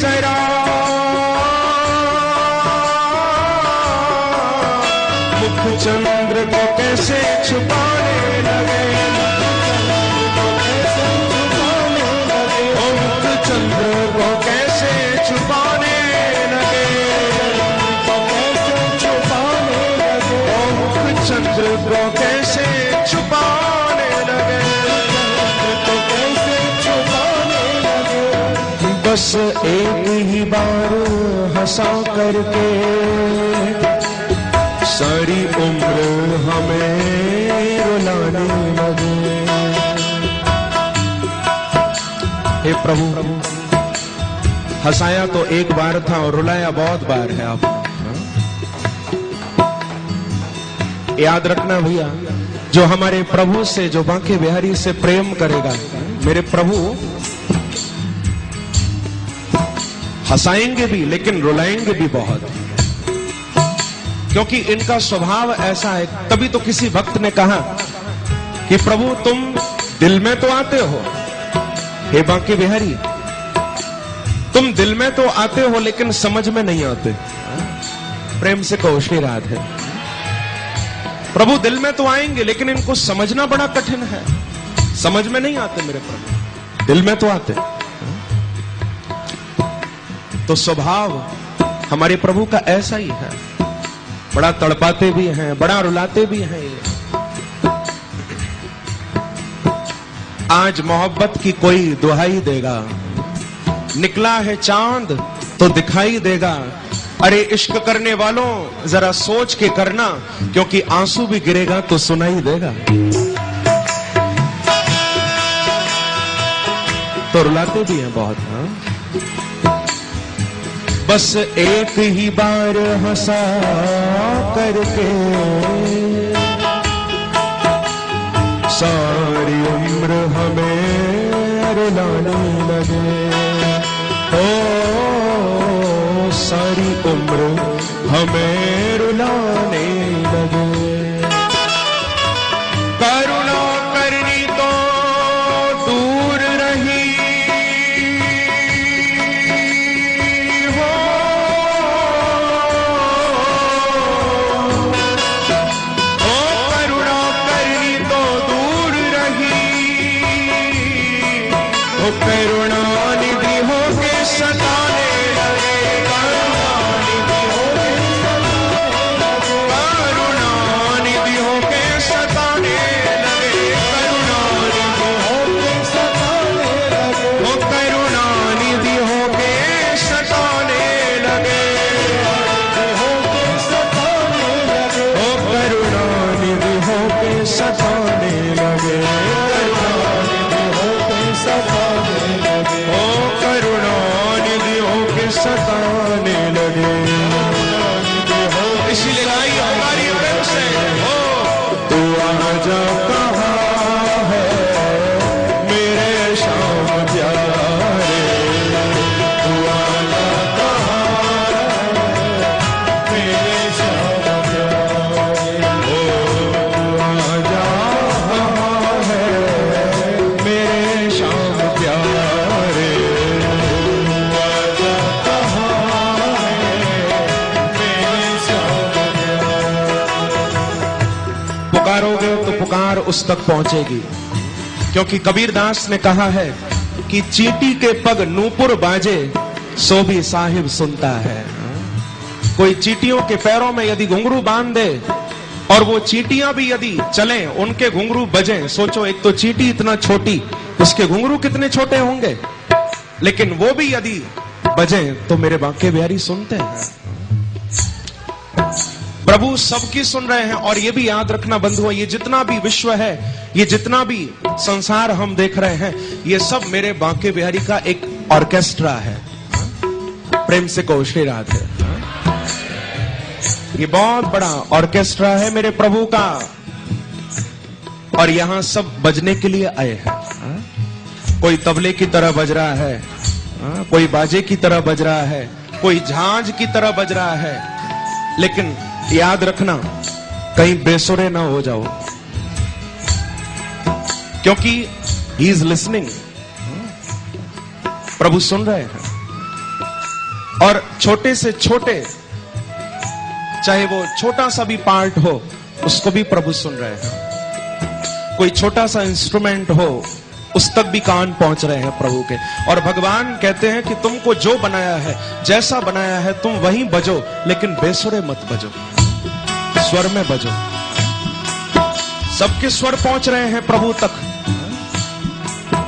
जरा मुख चंद्र को कैसे छुपाने लगे, मुख चंद्र को कैसे छुपाने लगे, मुख चंद्र को कैसे छुपाने लगे, बस एक ही बार हंसा करके सारी उम्र हमें रुलाने लगे। हे प्रभु, हंसाया तो एक बार था और रुलाया बहुत बार है आप। याद रखना भैया, जो हमारे प्रभु से, जो बांके बिहारी से प्रेम करेगा, मेरे प्रभु हंसाएंगे भी लेकिन रुलाएंगे भी बहुत, क्योंकि इनका स्वभाव ऐसा है। तभी तो किसी भक्त ने कहा कि प्रभु तुम दिल में तो आते हो, हे बांके बिहारी तुम दिल में तो आते हो लेकिन समझ में नहीं आते। प्रेम से कहो श्री राधे। प्रभु दिल में तो आएंगे लेकिन इनको समझना बड़ा कठिन है, समझ में नहीं आते मेरे प्रभु, दिल में तो आते। तो स्वभाव हमारे प्रभु का ऐसा ही है, बड़ा तड़पाते भी हैं, बड़ा रुलाते भी हैं। आज मोहब्बत की कोई दुहाई देगा, निकला है चांद तो दिखाई देगा। अरे इश्क करने वालों जरा सोच के करना, क्योंकि आंसू भी गिरेगा तो सुनाई देगा। तो रुलाते भी हैं बहुत। हाँ, बस एक ही बार हंसा करके सारी उम्र हमें रुलाने लगे। ओ सारी उम्र हमें रुलाने लगे। करुणा करनी तो दूर रही करुणानिधि होके सताने लगे, करुणानिधि होके सताने लगे, करुणानिधि होके सताने लगे, करुणानिधि होके सताने लगे, सताने लगे। इसीलिए गाई हमारी प्रेम से, तू आजा कहाँ है मेरे शाम प्यारे, तू आजा कहाँ है मेरे शाम प्यारे, तू आजा कहाँ है मेरे शाम प्यारे। पुकारोगे तो पुकार उस तक पहुंचेगी, क्योंकि कबीरदास ने कहा है कि चींटी के पग नूपुर बाजे सो भी साहिब सुनता है। कोई चींटियों के पैरों में यदि घुंघरू बांध दे और वो चींटियां भी यदि चलें, उनके घुंघरू बजें, सोचो एक तो चींटी इतना छोटी, उसके घुंघरू कितने छोटे होंगे, लेकिन वो भी यदि बजें तो मेरे बांके बिहारी सुनते हैं। प्रभु सबकी सुन रहे हैं। और ये भी याद रखना बंधुओं, ये जितना भी विश्व है, ये जितना भी संसार हम देख रहे हैं, ये सब मेरे बांके बिहारी का एक ऑर्केस्ट्रा है। प्रेम से कहो श्री राधे। ये बहुत बड़ा ऑर्केस्ट्रा है मेरे प्रभु का, और यहां सब बजने के लिए आए हैं। कोई तबले की तरह बज रहा है, कोई बाजे की तरह बज रहा है, कोई झांझ की तरह बज रहा है, लेकिन याद रखना कहीं बेसुरे ना हो जाओ, क्योंकि ही इज लिसनिंग। प्रभु सुन रहे हैं। और छोटे से छोटे, चाहे वो छोटा सा भी पार्ट हो, उसको भी प्रभु सुन रहे हैं। कोई छोटा सा इंस्ट्रूमेंट हो, उस तक भी कान पहुंच रहे हैं प्रभु के। और भगवान कहते हैं कि तुमको जो बनाया है, जैसा बनाया है, तुम वहीं बजो, लेकिन बेसुरे मत बजो, स्वर में बजो। सबके स्वर पहुंच रहे हैं प्रभु तक।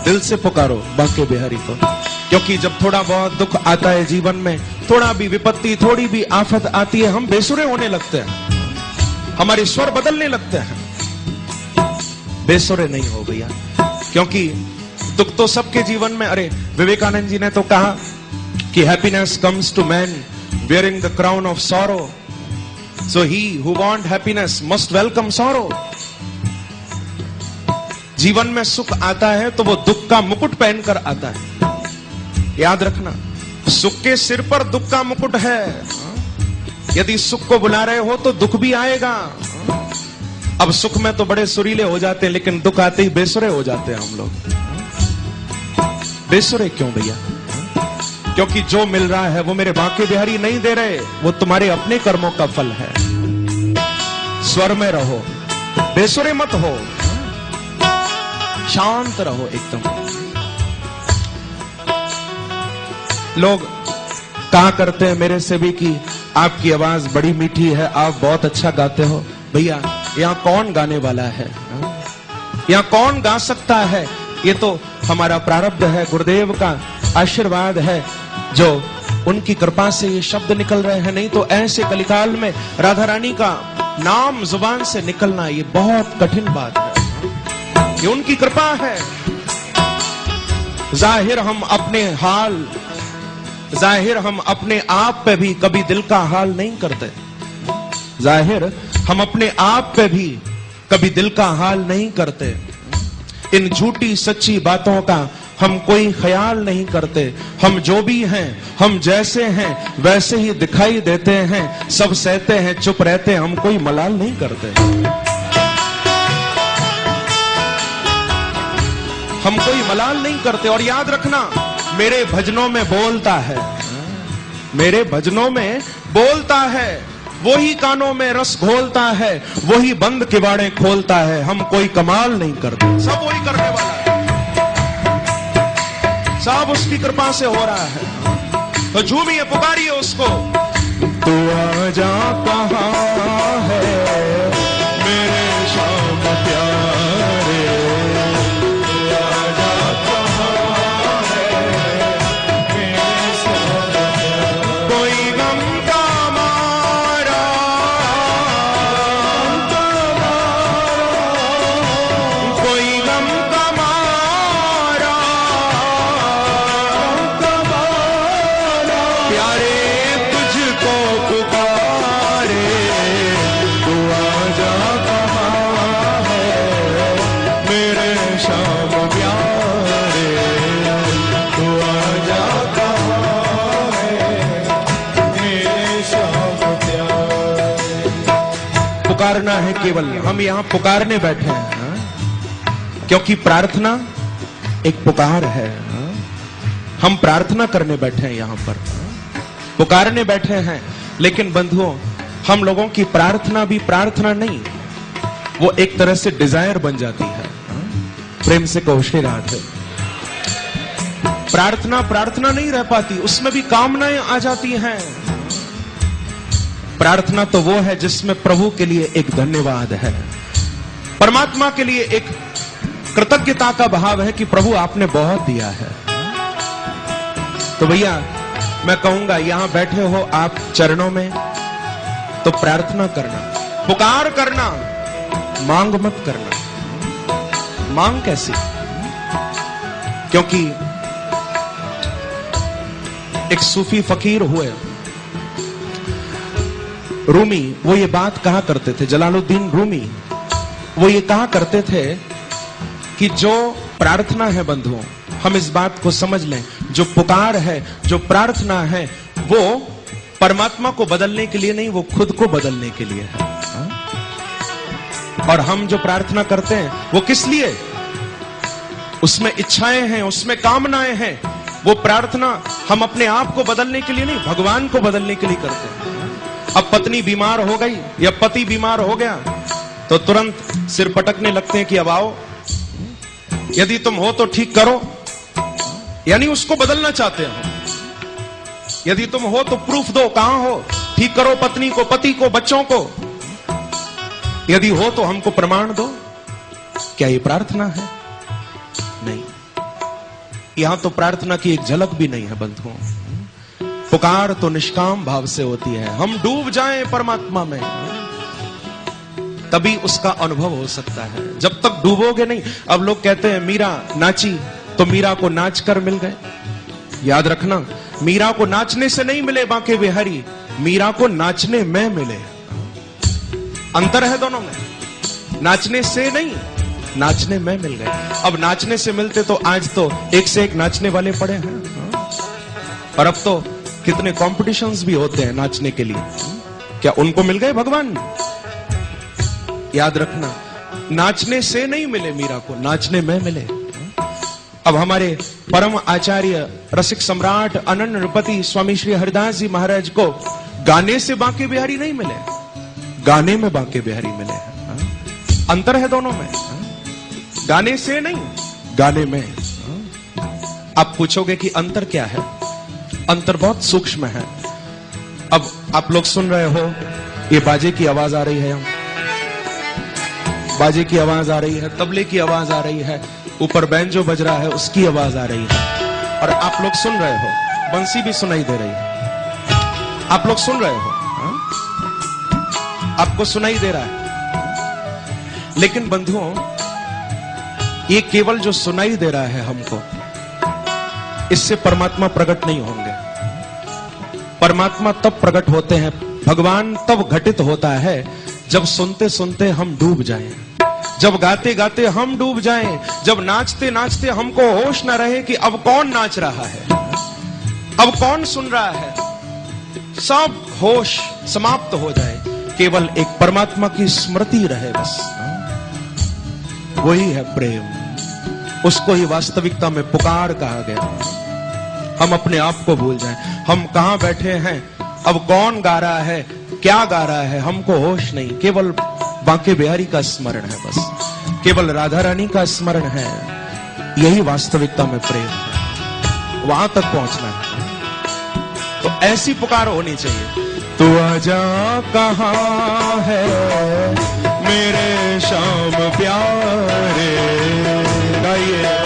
दिल से पुकारो बांके बिहारी को, क्योंकि जब थोड़ा बहुत दुख आता है जीवन में, थोड़ा भी विपत्ति, थोड़ी भी आफत आती है, हम बेसुरे होने लगते हैं, हमारे स्वर बदलने लगते हैं। बेसुरे नहीं हो भैया, क्योंकि दुख तो सबके जीवन में। अरे विवेकानंद जी ने तो कहा कि happiness comes to man wearing the crown of sorrow, so he who want happiness must welcome sorrow। जीवन में सुख आता है तो वो दुख का मुकुट पहनकर आता है। याद रखना, सुख के सिर पर दुख का मुकुट है। यदि सुख को बुला रहे हो तो दुख भी आएगा। अब सुख में तो बड़े सुरीले हो जाते हैं, लेकिन दुख आते ही बेसुरे हो जाते हैं हम लोग। बेसुरे क्यों भैया? क्योंकि जो मिल रहा है वो मेरे बांके बिहारी नहीं दे रहे, वो तुम्हारे अपने कर्मों का फल है। स्वर में रहो, बेसुरे मत हो, शांत रहो एकदम। लोग कहा करते हैं मेरे से भी कि आपकी आवाज बड़ी मीठी है, आप बहुत अच्छा गाते हो। भैया यहां कौन गाने वाला है? यहां कौन गा सकता है? ये तो हमारा प्रारब्ध है, गुरुदेव का आशीर्वाद है, जो उनकी कृपा से ये शब्द निकल रहे हैं। नहीं तो ऐसे कलिकाल में राधा रानी का नाम जुबान से निकलना ये बहुत कठिन बात है। ये उनकी कृपा है। जाहिर हम अपने आप पे भी कभी दिल का हाल नहीं करते। जाहिर हम अपने आप पे भी कभी दिल का हाल नहीं करते। इन झूठी सच्ची बातों का हम कोई ख्याल नहीं करते। हम जो भी हैं, हम जैसे हैं वैसे ही दिखाई देते हैं। सब सहते हैं, चुप रहते हैं, हम कोई मलाल नहीं करते। हम कोई मलाल नहीं करते। और याद रखना, मेरे भजनों में बोलता है, मेरे भजनों में बोलता है, वही कानों में रस घोलता है, वही बंद किवाड़े खोलता है। हम कोई कमाल नहीं करते, सब वही करने वाला है, सब उसकी कृपा से हो रहा है। तो झूमिए, पुकारिए उसको। तू आजा कहाँ है मेरे शाम प्यारे, तू आजा कहाँ है मेरे शाम प्यारे। कोई गम का मारा, कोई गम का मारा, प्यारे तुझको पुकारे। तू आजा कहाँ है मेरे शाम प्यारे, तू आजा कहाँ है मेरे शाम प्यारे। पुकारना है केवल, हम यहाँ पुकारने बैठे हैं, क्योंकि प्रार्थना एक पुकार है। हम प्रार्थना करने बैठे हैं यहाँ पर, पुकारने बैठे हैं। लेकिन बंधुओं, हम लोगों की प्रार्थना भी प्रार्थना नहीं, वो एक तरह से डिजायर बन जाती है। प्रेम से कहो श्री राधे। प्रार्थना प्रार्थना नहीं रह पाती, उसमें भी कामनाएं आ जाती हैं। प्रार्थना तो वो है जिसमें प्रभु के लिए एक धन्यवाद है, परमात्मा के लिए एक कृतज्ञता का भाव है कि प्रभु आपने बहुत दिया है। तो भैया मैं कहूंगा, यहां बैठे हो आप चरणों में, तो प्रार्थना करना, पुकार करना, मांग मत करना। मांग कैसी? क्योंकि एक सूफी फकीर हुए रूमी, वो ये बात कहा करते थे, जलालुद्दीन रूमी, वो ये कहा करते थे कि जो प्रार्थना है बंधुओं, हम इस बात को समझ लें, जो पुकार है, जो प्रार्थना है, वो परमात्मा को बदलने के लिए नहीं, वो खुद को बदलने के लिए है। और हम जो प्रार्थना करते हैं वो किस लिए? उसमें इच्छाएं हैं, उसमें कामनाएं हैं। वो प्रार्थना हम अपने आप को बदलने के लिए नहीं, भगवान को बदलने के लिए करते हैं। अब पत्नी बीमार हो गई या पति बीमार हो गया तो तुरंत सिर पटकने लगते हैं कि अब आओ, यदि तुम हो तो ठीक करो, यानी उसको बदलना चाहते हो। यदि तुम हो तो प्रूफ दो, कहां हो, ठीक करो पत्नी को, पति को, बच्चों को। यदि हो तो हमको प्रमाण दो। क्या ये प्रार्थना है? नहीं, यहां तो प्रार्थना की एक झलक भी नहीं है बंधुओं। पुकार तो निष्काम भाव से होती है। हम डूब जाएं परमात्मा में, तभी उसका अनुभव हो सकता है। जब तक डूबोगे नहीं। अब लोग कहते हैं मीरा नाची तो मीरा को नाच कर मिल गए। याद रखना, मीरा को नाचने से नहीं मिले बांके बिहारी, मीरा को नाचने में मिले। अंतर है दोनों में। नाचने से नहीं, नाचने में मिल गए। अब नाचने से मिलते तो आज तो एक से एक नाचने वाले पड़े हैं। और अब तो कितने कॉम्पिटिशन्स भी होते हैं नाचने के लिए। क्या उनको मिल गए भगवान? याद रखना, नाचने से नहीं मिले मीरा को, नाचने में मिले। अब हमारे परम आचार्य रसिक सम्राट अनन्य नृपति स्वामी श्री हरिदास जी महाराज को गाने से बांके बिहारी नहीं मिले, गाने में बांके बिहारी मिले। अंतर है दोनों में। गाने से नहीं, गाने में। आप पूछोगे कि अंतर क्या है? अंतर बहुत सूक्ष्म है। अब आप लोग सुन रहे हो, ये बाजे की आवाज आ रही है, बाजे की आवाज आ रही है, तबले की आवाज आ रही है, ऊपर बैंजो बज रहा है उसकी आवाज आ रही है, और आप लोग सुन रहे हो, बंसी भी सुनाई दे रही है। आप लोग सुन रहे हो, आपको सुनाई दे रहा है। लेकिन बंधुओं, ये केवल जो सुनाई दे रहा है हमको, इससे परमात्मा प्रकट नहीं होंगे। परमात्मा तब प्रकट होते हैं, भगवान तब घटित होता है जब सुनते सुनते हम डूब जाएं, जब गाते गाते हम डूब जाएं, जब नाचते नाचते हमको होश ना रहे कि अब कौन नाच रहा है, अब कौन सुन रहा है, सब होश समाप्त हो जाए, केवल एक परमात्मा की स्मृति रहे बस। वही है प्रेम। उसको ही वास्तविकता में पुकार कहा गया। हम अपने आप को भूल जाएं, हम कहां बैठे हैं, अब कौन गा रहा है, क्या गा रहा है, हमको होश नहीं। केवल बांके बिहारी का स्मरण है बस, केवल राधा रानी का स्मरण है। यही वास्तविकता में प्रेम है, वहां तक पहुंचना है। तो ऐसी पुकार होनी चाहिए। तू आजा कहां है मेरे शाम प्यारे, गाइए।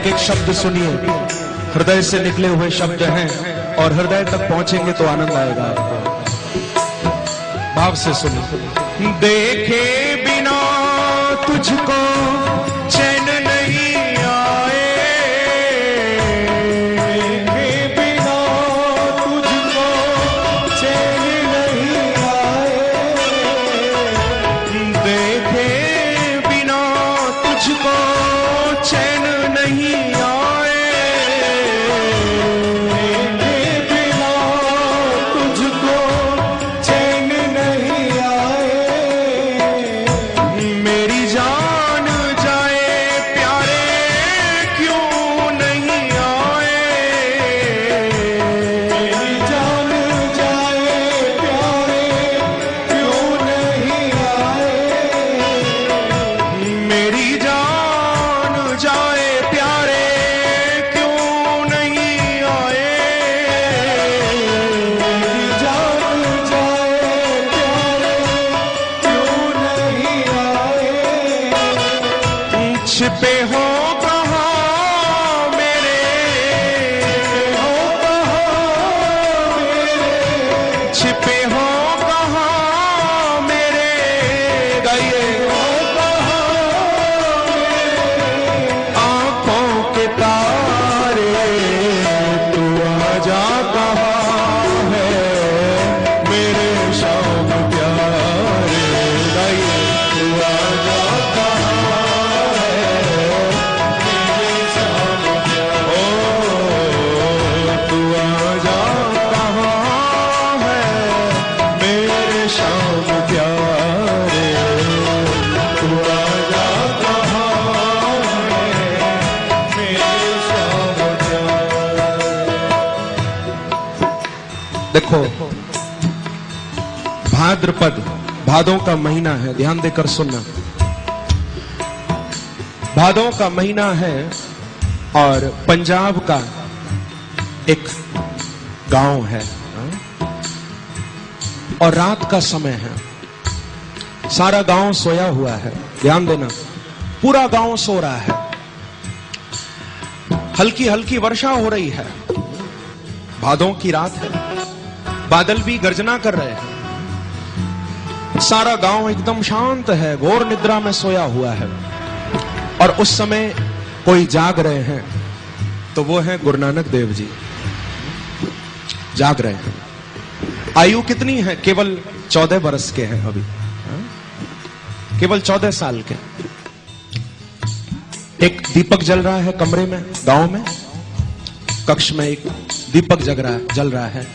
एक शब्द सुनिए, हृदय से निकले हुए शब्द हैं और हृदय तक पहुंचेंगे तो आनंद आएगा आपको। भाव से सुनिए। देखे बिना तुझको चैन नहीं आए, देखे बिना तुझको चैन नहीं आए, देखे बिना तुझको चैन नहीं आए, देखे बिना तुझको चैन नहीं आए। मेरी जान जाए प्यारे क्यों नहीं आए, मेरी जान जाए प्यारे क्यों नहीं आए, मेरी जान जाए प्यारे क्यों नहीं आए, मेरी जान जाए प्यारे क्यों नहीं आए। छिपे हो कहाँ मेरे, छिपे हो कहाँ मेरे, देखो, भाद्रपद, भादों का महीना है, ध्यान देकर सुनना। भादों का महीना है और पंजाब का एक गांव है और रात का समय है। सारा गांव सोया हुआ है, ध्यान देना, पूरा गांव सो रहा है। हल्की हल्की वर्षा हो रही है, भादों की रात है, बादल भी गर्जना कर रहे हैं। सारा गांव एकदम शांत है, घोर निद्रा में सोया हुआ है। और उस समय कोई जाग रहे हैं, तो वो है गुरु नानक देव जी, जाग रहे हैं। आयु कितनी है? केवल 14 बरस के हैं अभी, केवल 14 साल के। एक दीपक जल रहा है कमरे में, गांव में, कक्ष में एक दीपक जल रहा है।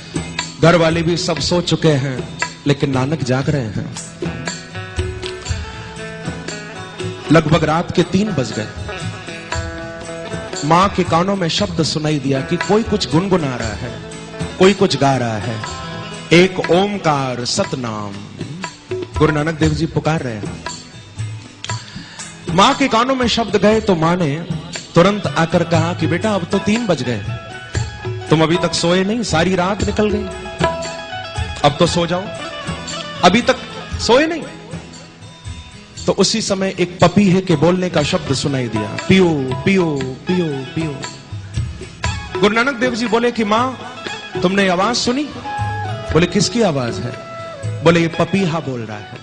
घर वाले भी सब सो चुके हैं, लेकिन नानक जाग रहे हैं। लगभग रात के 3 बज गए। मां के कानों में शब्द सुनाई दिया कि कोई कुछ गुनगुना रहा है, कोई कुछ गा रहा है। एक ओमकार सतनाम, गुरु नानक देव जी पुकार रहे हैं। मां के कानों में शब्द गए तो मां ने तुरंत आकर कहा कि बेटा अब तो 3 बज गए, तुम अभी तक सोए नहीं, सारी रात निकल गई, अब तो सो जाओ, अभी तक सोए नहीं। तो उसी समय एक पपीहे के बोलने का शब्द सुनाई दिया, पियो पियो पियो पियो। गुरु नानक देव जी बोले कि मां तुमने आवाज सुनी? बोले किसकी आवाज है? बोले ये पपीहा बोल रहा है।